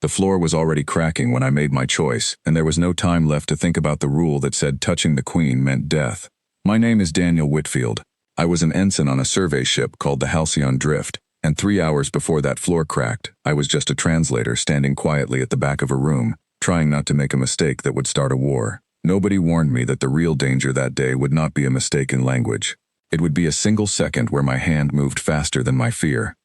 The floor was already cracking when I made my choice, and there was no time left to think about the rule that said touching the Queen meant death. My name is Daniel Whitfield. I was an ensign on a survey ship called the Halcyon Drift, and 3 hours before that floor cracked, I was just a translator standing quietly at the back of a room, trying not to make a mistake that would start a war. Nobody warned me that the real danger that day would not be a mistake in language. It would be a single second where my hand moved faster than my fear.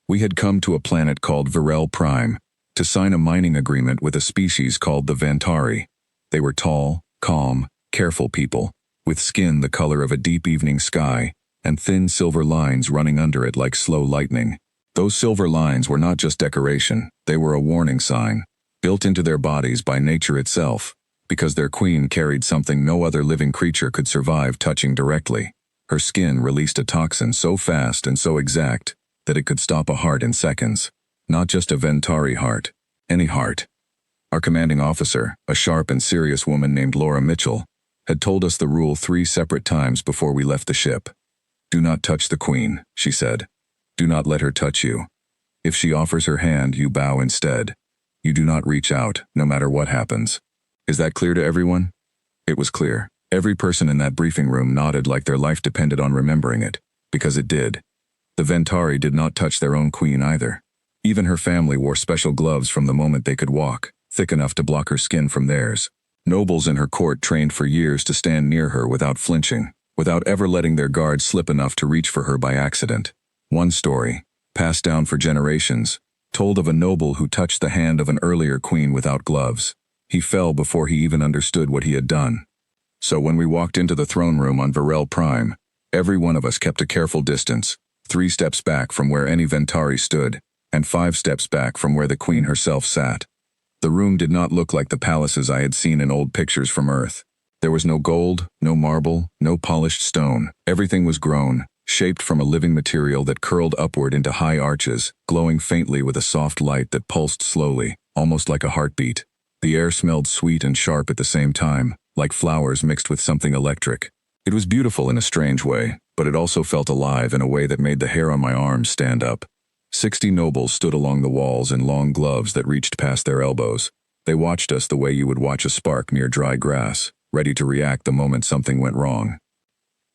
We had come to a planet called Virel Prime to sign a mining agreement with a species called the Vantari. They were tall, calm, careful people, with skin the color of a deep evening sky, and thin silver lines running under it like slow lightning. Those silver lines were not just decoration, they were a warning sign, built into their bodies by nature itself, because their queen carried something no other living creature could survive touching directly. Her skin released a toxin so fast and so exact that it could stop a heart in seconds. Not just a Vantari heart, any heart. Our commanding officer, a sharp and serious woman named Laura Mitchell, had told us the rule 3 separate times before we left the ship. Do not touch the Queen, she said. Do not let her touch you. If she offers her hand, you bow instead. You do not reach out, no matter what happens. Is that clear to everyone? It was clear. Every person in that briefing room nodded like their life depended on remembering it, because it did. The Vantari did not touch their own queen either. Even her family wore special gloves from the moment they could walk, thick enough to block her skin from theirs. Nobles in her court trained for years to stand near her without flinching, without ever letting their guard slip enough to reach for her by accident. One story, passed down for generations, told of a noble who touched the hand of an earlier queen without gloves. He fell before he even understood what he had done. So when we walked into the throne room on Virel Prime, every one of us kept a careful distance, 3 steps back from where any Vantari stood, and 5 steps back from where the queen herself sat. The room did not look like the palaces I had seen in old pictures from Earth. There was no gold, no marble, no polished stone. Everything was grown, shaped from a living material that curled upward into high arches, glowing faintly with a soft light that pulsed slowly, almost like a heartbeat. The air smelled sweet and sharp at the same time, like flowers mixed with something electric. It was beautiful in a strange way, but it also felt alive in a way that made the hair on my arms stand up. 60 nobles stood along the walls in long gloves that reached past their elbows. They watched us the way you would watch a spark near dry grass, ready to react the moment something went wrong.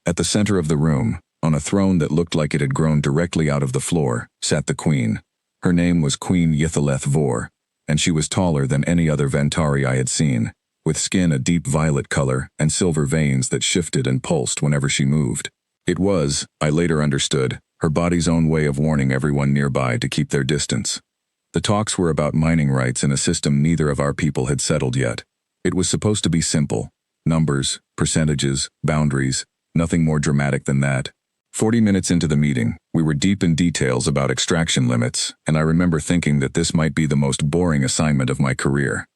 At the center of the room, on a throne that looked like it had grown directly out of the floor, sat the queen. Her name was Queen Ythaleth Vor, and she was taller than any other Vantari I had seen, with skin a deep violet color and silver veins that shifted and pulsed whenever she moved. It was, I later understood, her body's own way of warning everyone nearby to keep their distance. The talks were about mining rights in a system neither of our people had settled yet. It was supposed to be simple. Numbers, percentages, boundaries, nothing more dramatic than that. 40 minutes into the meeting, we were deep in details about extraction limits, and I remember thinking that this might be the most boring assignment of my career.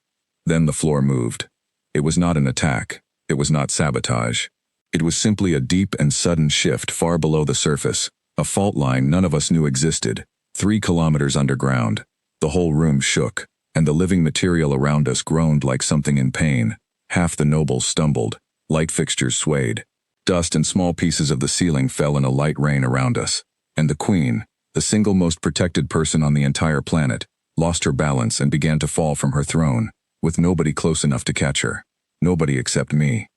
Then the floor moved. It was not an attack. It was not sabotage. It was simply a deep and sudden shift far below the surface, a fault line none of us knew existed, 3 kilometers underground. The whole room shook, and the living material around us groaned like something in pain. Half the nobles stumbled. Light fixtures swayed. Dust and small pieces of the ceiling fell in a light rain around us. And the queen, the single most protected person on the entire planet, lost her balance and began to fall from her throne, with nobody close enough to catch her. Nobody except me.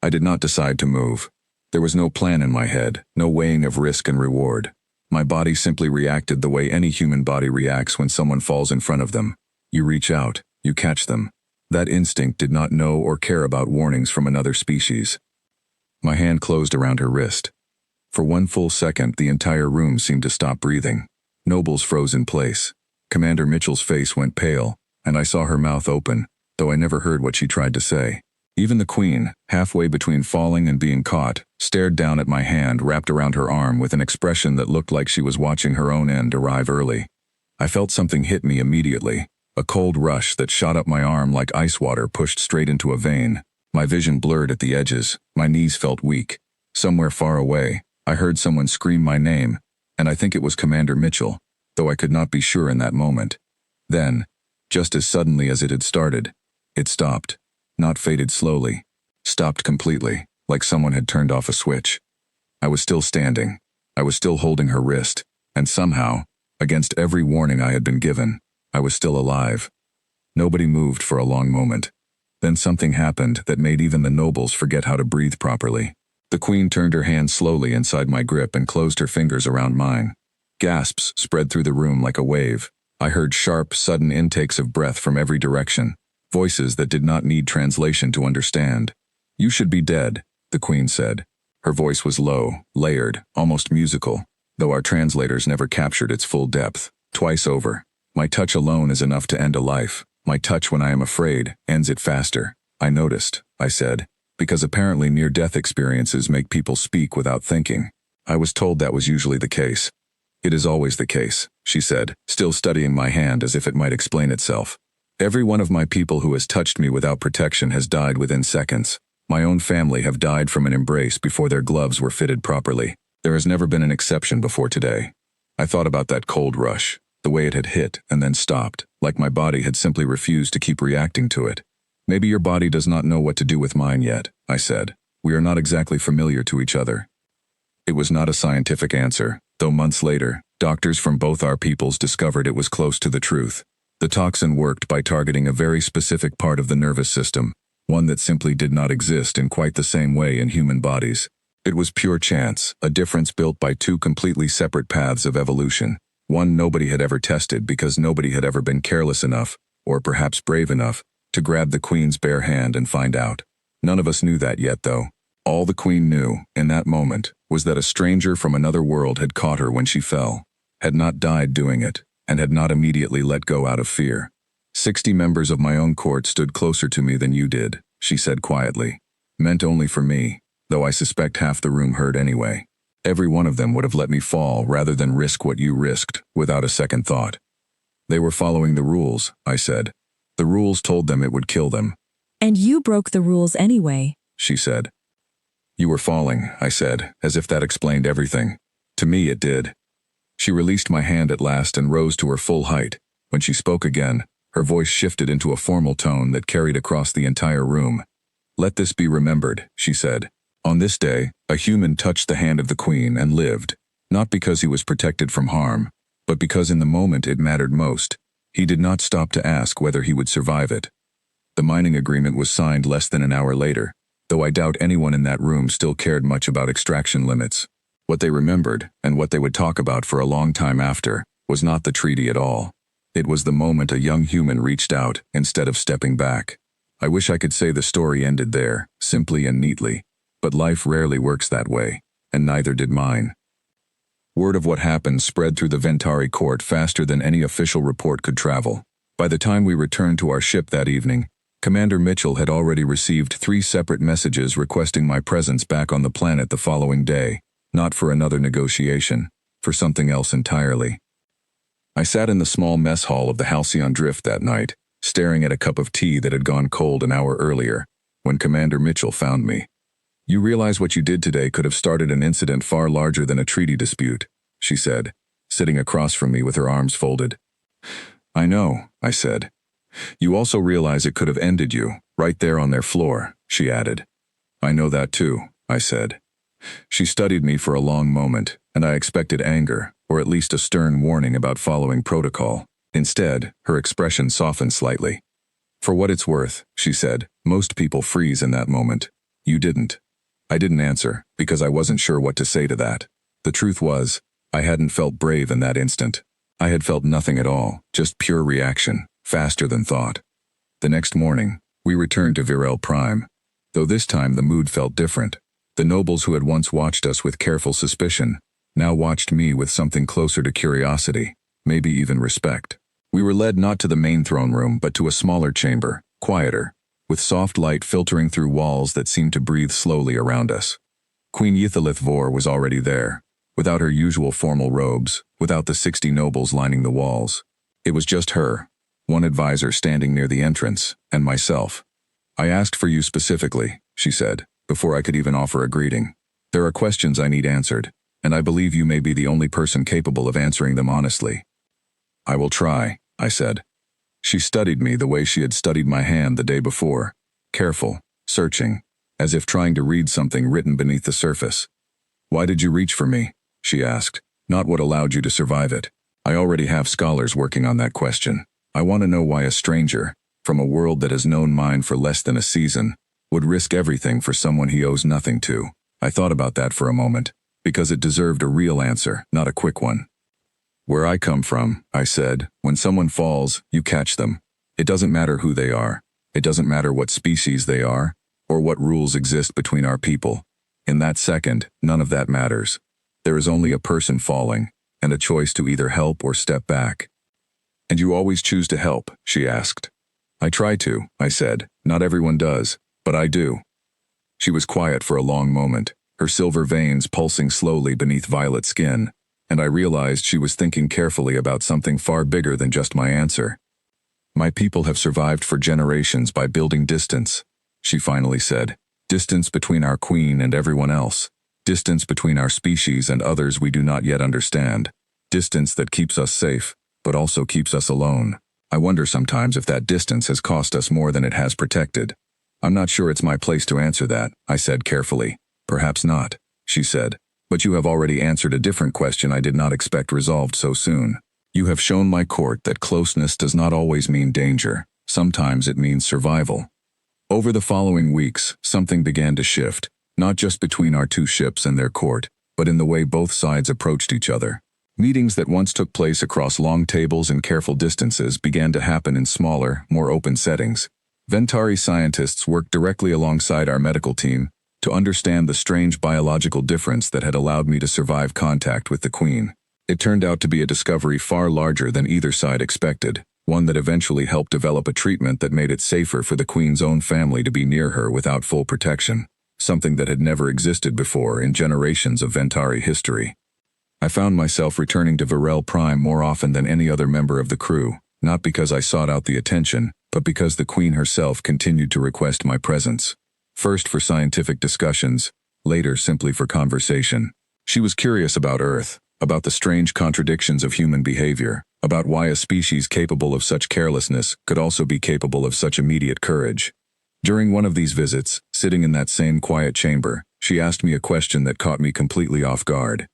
I did not decide to move. There was no plan in my head, no weighing of risk and reward. My body simply reacted the way any human body reacts when someone falls in front of them. You reach out, you catch them. That instinct did not know or care about warnings from another species. My hand closed around her wrist. For 1 full second, the entire room seemed to stop breathing. Nobles froze in place. Commander Mitchell's face went pale, and I saw her mouth open, though I never heard what she tried to say. Even the queen, halfway between falling and being caught, stared down at my hand wrapped around her arm with an expression that looked like she was watching her own end arrive early. I felt something hit me immediately, a cold rush that shot up my arm like ice water pushed straight into a vein. My vision blurred at the edges, my knees felt weak. Somewhere far away, I heard someone scream my name, and I think it was Commander Mitchell, though I could not be sure in that moment. Then, just as suddenly as it had started, it stopped. Not faded slowly, stopped completely, like someone had turned off a switch. I was still standing. I was still holding her wrist, and somehow, against every warning I had been given, I was still alive. Nobody moved for a long moment. Then something happened that made even the nobles forget how to breathe properly. The queen turned her hand slowly inside my grip and closed her fingers around mine. Gasps spread through the room like a wave. I heard sharp, sudden intakes of breath from every direction, voices that did not need translation to understand. "You should be dead," the queen said. Her voice was low, layered, almost musical, though our translators never captured its full depth. Twice over. My touch alone is enough to end a life. My touch when I am afraid ends it faster. "I noticed," I said, "because apparently near-death experiences make people speak without thinking. I was told that was usually the case." "It is always the case," she said, still studying my hand as if it might explain itself. "Every one of my people who has touched me without protection has died within seconds. My own family have died from an embrace before their gloves were fitted properly. There has never been an exception before today." I thought about that cold rush, the way it had hit and then stopped, like my body had simply refused to keep reacting to it. "Maybe your body does not know what to do with mine yet," I said. "We are not exactly familiar to each other." It was not a scientific answer, though months later, doctors from both our peoples discovered it was close to the truth. The toxin worked by targeting a very specific part of the nervous system, one that simply did not exist in quite the same way in human bodies. It was pure chance, a difference built by two completely separate paths of evolution. One nobody had ever tested because nobody had ever been careless enough, or perhaps brave enough, to grab the queen's bare hand and find out. None of us knew that yet, though. All the queen knew, in that moment, was that a stranger from another world had caught her when she fell, had not died doing it, and had not immediately let go out of fear. 60 members of my own court stood closer to me than you did, she said quietly. Meant only for me, though I suspect half the room heard anyway. Every one of them would have let me fall rather than risk what you risked, without a second thought. They were following the rules, I said. The rules told them it would kill them. And you broke the rules anyway, she said. You were falling, I said, as if that explained everything. To me it did. She released my hand at last and rose to her full height. When she spoke again, her voice shifted into a formal tone that carried across the entire room. Let this be remembered, she said. On this day, a human touched the hand of the queen and lived, not because he was protected from harm, but because in the moment it mattered most. He did not stop to ask whether he would survive it. The mining agreement was signed less than an hour later, though I doubt anyone in that room still cared much about extraction limits. What they remembered, and what they would talk about for a long time after, was not the treaty at all. It was the moment a young human reached out instead of stepping back. I wish I could say the story ended there, simply and neatly, but life rarely works that way, and neither did mine. Word of what happened spread through the Ventari court faster than any official report could travel. By the time we returned to our ship that evening, Commander Mitchell had already received 3 separate messages requesting my presence back on the planet the following day, not for another negotiation, for something else entirely. I sat in the small mess hall of the Halcyon Drift that night, staring at a cup of tea that had gone cold an hour earlier, when Commander Mitchell found me. You realize what you did today could have started an incident far larger than a treaty dispute, she said, sitting across from me with her arms folded. I know, I said. You also realize it could have ended you, right there on their floor, she added. I know that too, I said. She studied me for a long moment, and I expected anger, or at least a stern warning about following protocol. Instead, her expression softened slightly. For what it's worth, she said, most people freeze in that moment. You didn't. I didn't answer, because I wasn't sure what to say to that. The truth was, I hadn't felt brave in that instant. I had felt nothing at all, just pure reaction, faster than thought. The next morning, we returned to Virel Prime, though this time the mood felt different. The nobles who had once watched us with careful suspicion, now watched me with something closer to curiosity, maybe even respect. We were led not to the main throne room but to a smaller chamber, quieter, with soft light filtering through walls that seemed to breathe slowly around us. Queen Ythalith Vor was already there, without her usual formal robes, without the 60 nobles lining the walls. It was just her, one advisor standing near the entrance, and myself. I asked for you specifically, she said, before I could even offer a greeting. There are questions I need answered, and I believe you may be the only person capable of answering them honestly. I will try, I said. She studied me the way she had studied my hand the day before, careful, searching, as if trying to read something written beneath the surface. Why did you reach for me? She asked, not what allowed you to survive it. I already have scholars working on that question. I want to know why a stranger, from a world that has known mine for less than a season, would risk everything for someone he owes nothing to. I thought about that for a moment, because it deserved a real answer, not a quick one. Where I come from, I said, when someone falls, you catch them. It doesn't matter who they are. It doesn't matter what species they are, or what rules exist between our people. In that second, none of that matters. There is only a person falling, and a choice to either help or step back. And you always choose to help, she asked. I try to, I said. Not everyone does, but I do. She was quiet for a long moment, her silver veins pulsing slowly beneath violet skin, and I realized she was thinking carefully about something far bigger than just my answer. My people have survived for generations by building distance, she finally said. Distance between our queen and everyone else. Distance between our species and others we do not yet understand. Distance that keeps us safe, but also keeps us alone. I wonder sometimes if that distance has cost us more than it has protected. I'm not sure it's my place to answer that, I said carefully. Perhaps not, she said. But you have already answered a different question I did not expect resolved so soon. You have shown my court that closeness does not always mean danger. Sometimes it means survival. Over the following weeks, something began to shift, not just between our two ships and their court, but in the way both sides approached each other. Meetings that once took place across long tables and careful distances began to happen in smaller, more open settings. Ventari scientists worked directly alongside our medical team to understand the strange biological difference that had allowed me to survive contact with the Queen. It turned out to be a discovery far larger than either side expected, one that eventually helped develop a treatment that made it safer for the Queen's own family to be near her without full protection, something that had never existed before in generations of Ventari history. I found myself returning to Varel Prime more often than any other member of the crew, not because I sought out the attention, but because the Queen herself continued to request my presence. First for scientific discussions, later simply for conversation. She was curious about Earth, about the strange contradictions of human behavior, about why a species capable of such carelessness could also be capable of such immediate courage. During one of these visits, sitting in that same quiet chamber, she asked me a question that caught me completely off guard.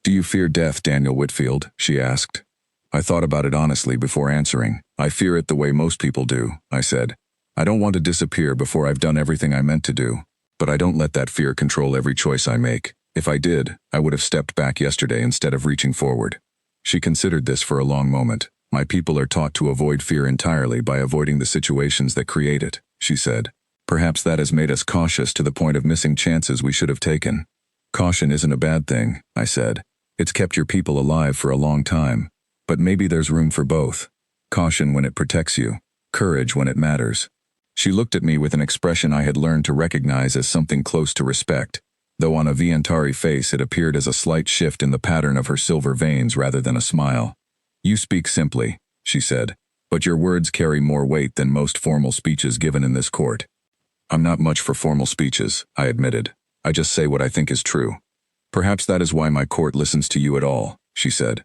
"Do you fear death, Daniel Whitfield?" she asked. I thought about it honestly before answering. "I fear it the way most people do," I said. "I don't want to disappear before I've done everything I meant to do, but I don't let that fear control every choice I make. If I did, I would have stepped back yesterday instead of reaching forward." She considered this for a long moment. "My people are taught to avoid fear entirely by avoiding the situations that create it," she said. "Perhaps that has made us cautious to the point of missing chances we should have taken." "Caution isn't a bad thing," I said. "It's kept your people alive for a long time. But maybe there's room for both. Caution when it protects you, courage when it matters." She looked at me with an expression I had learned to recognize as something close to respect, though on a Viantari face it appeared as a slight shift in the pattern of her silver veins rather than a smile. "You speak simply," she said, "but your words carry more weight than most formal speeches given in this court." "I'm not much for formal speeches," I admitted. "I just say what I think is true." "Perhaps that is why my court listens to you at all," she said.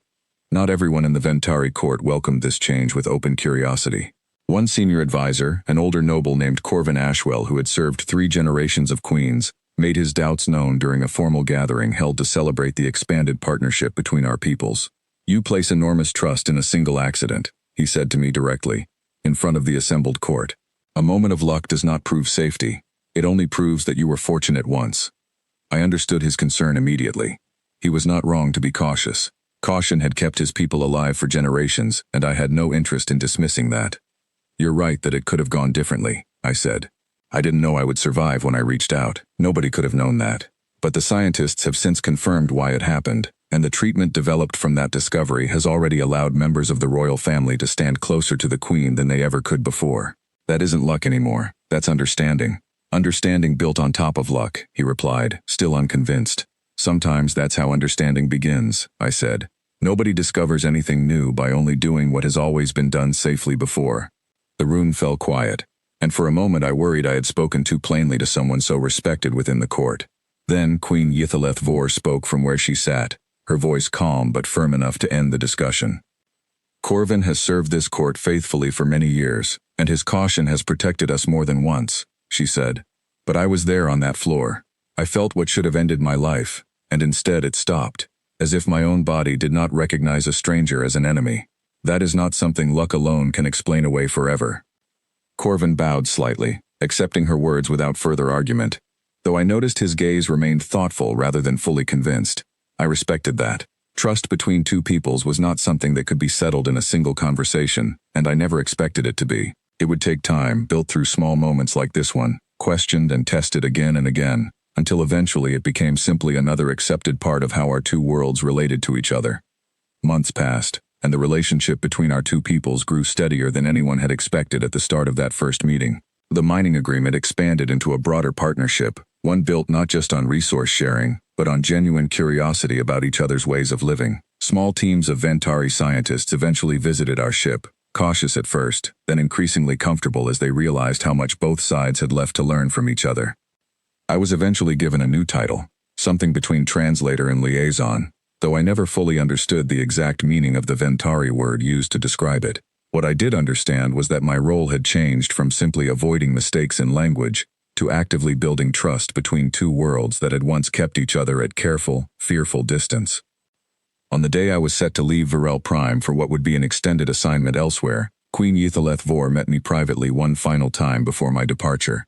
Not everyone in the Ventari court welcomed this change with open curiosity. One senior advisor, an older noble named Corvin Ashwell who had served 3 generations of queens, made his doubts known during a formal gathering held to celebrate the expanded partnership between our peoples. "You place enormous trust in a single accident," he said to me directly, in front of the assembled court. "A moment of luck does not prove safety. It only proves that you were fortunate once." I understood his concern immediately. He was not wrong to be cautious. Caution had kept his people alive for generations, and I had no interest in dismissing that. "You're right that it could have gone differently," I said. "I didn't know I would survive when I reached out. Nobody could have known that. But the scientists have since confirmed why it happened, and the treatment developed from that discovery has already allowed members of the royal family to stand closer to the Queen than they ever could before. That isn't luck anymore. That's understanding. Understanding built on top of luck," he replied, still unconvinced. "Sometimes that's how understanding begins," I said. "Nobody discovers anything new by only doing what has always been done safely before." The room fell quiet, and for a moment I worried I had spoken too plainly to someone so respected within the court. Then Queen Yithaleth Vor spoke from where she sat, her voice calm but firm enough to end the discussion. "Corvin has served this court faithfully for many years, and his caution has protected us more than once," she said. "But I was there on that floor. I felt what should have ended my life, and instead it stopped, as if my own body did not recognize a stranger as an enemy. That is not something luck alone can explain away forever." Corvin bowed slightly, accepting her words without further argument. Though I noticed his gaze remained thoughtful rather than fully convinced, I respected that. Trust between two peoples was not something that could be settled in a single conversation, and I never expected it to be. It would take time, built through small moments like this one, questioned and tested again and again, until eventually it became simply another accepted part of how our two worlds related to each other. Months passed, and the relationship between our two peoples grew steadier than anyone had expected at the start of that first meeting. The mining agreement expanded into a broader partnership, one built not just on resource sharing, but on genuine curiosity about each other's ways of living. Small teams of Ventari scientists eventually visited our ship, cautious at first, then increasingly comfortable as they realized how much both sides had left to learn from each other. I was eventually given a new title, something between translator and liaison, though I never fully understood the exact meaning of the Ventari word used to describe it. What I did understand was that my role had changed from simply avoiding mistakes in language to actively building trust between two worlds that had once kept each other at careful, fearful distance. On the day I was set to leave Varel Prime for what would be an extended assignment elsewhere, Queen Ythaleth Vor met me privately one final time before my departure.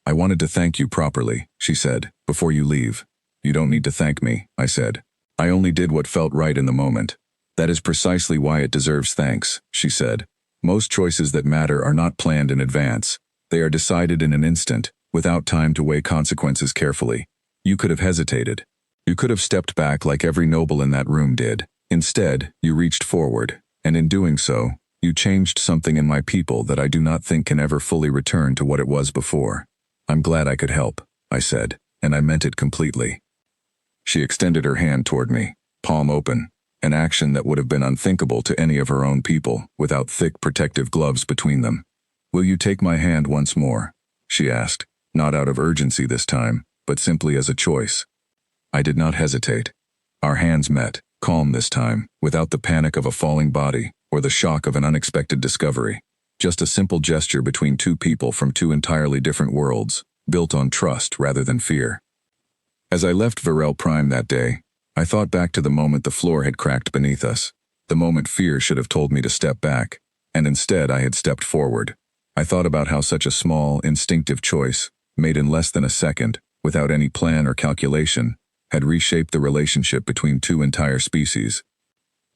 "I wanted to thank you properly," she said, "before you leave." "You don't need to thank me," I said. "I only did what felt right in the moment." "That is precisely why it deserves thanks," she said. "Most choices that matter are not planned in advance. They are decided in an instant, without time to weigh consequences carefully. You could have hesitated. You could have stepped back like every noble in that room did. Instead, you reached forward, and in doing so, you changed something in my people that I do not think can ever fully return to what it was before. I'm glad I could help," I said, and I meant it completely. She extended her hand toward me, palm open, an action that would have been unthinkable to any of her own people without thick protective gloves between them. "Will you take my hand once more?" she asked, not out of urgency this time, but simply as a choice. I did not hesitate. Our hands met, calm this time, without the panic of a falling body or the shock of an unexpected discovery. Just a simple gesture between two people from two entirely different worlds, built on trust rather than fear. As I left Varel Prime that day, I thought back to the moment the floor had cracked beneath us, the moment fear should have told me to step back, and instead I had stepped forward. I thought about how such a small, instinctive choice, made in less than a second, without any plan or calculation, had reshaped the relationship between two entire species.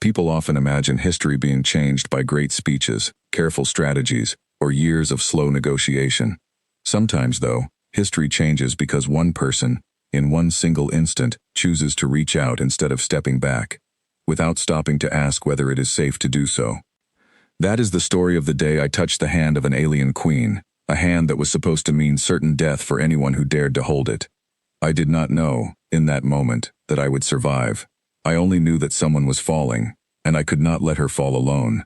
People often imagine history being changed by great speeches, careful strategies, or years of slow negotiation. Sometimes, though, history changes because one person, in one single instant, chooses to reach out instead of stepping back, without stopping to ask whether it is safe to do so. That is the story of the day I touched the hand of an alien queen, a hand that was supposed to mean certain death for anyone who dared to hold it. I did not know, in that moment, that I would survive. I only knew that someone was falling, and I could not let her fall alone.